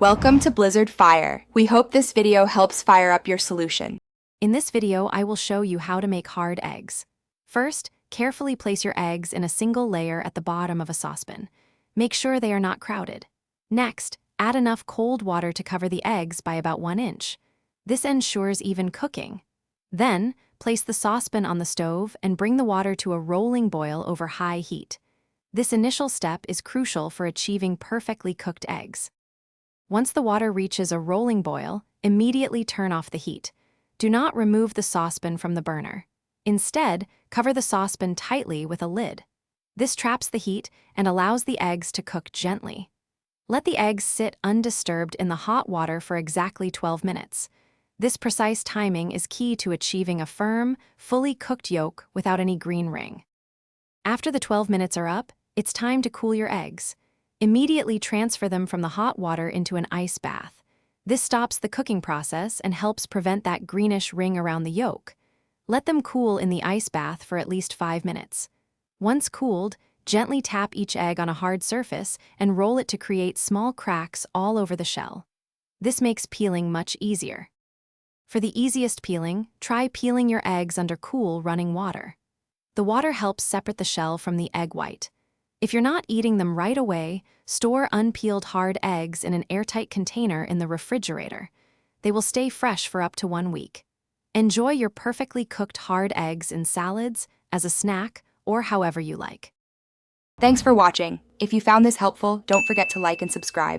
Welcome to Blizzard Fire. We hope this video helps fire up your solution. In this video, I will show you how to make hard eggs. First, carefully place your eggs in a single layer at the bottom of a saucepan. Make sure they are not crowded. Next, add enough cold water to cover the eggs by about 1 inch. This ensures even cooking. Then, place the saucepan on the stove and bring the water to a rolling boil over high heat. This initial step is crucial for achieving perfectly cooked eggs. Once the water reaches a rolling boil, immediately turn off the heat. Do not remove the saucepan from the burner. Instead, cover the saucepan tightly with a lid. This traps the heat and allows the eggs to cook gently. Let the eggs sit undisturbed in the hot water for exactly 12 minutes. This precise timing is key to achieving a firm, fully cooked yolk without any green ring. After the 12 minutes are up, it's time to cool your eggs. Immediately transfer them from the hot water into an ice bath. This stops the cooking process and helps prevent that greenish ring around the yolk. Let them cool in the ice bath for at least 5 minutes. Once cooled, gently tap each egg on a hard surface and roll it to create small cracks all over the shell. This makes peeling much easier. For the easiest peeling, try peeling your eggs under cool, running water. The water helps separate the shell from the egg white. If you're not eating them right away, store unpeeled hard eggs in an airtight container in the refrigerator. They will stay fresh for up to 1 week. Enjoy your perfectly cooked hard eggs in salads, as a snack, or however you like. Thanks for watching. If you found this helpful, don't forget to like and subscribe.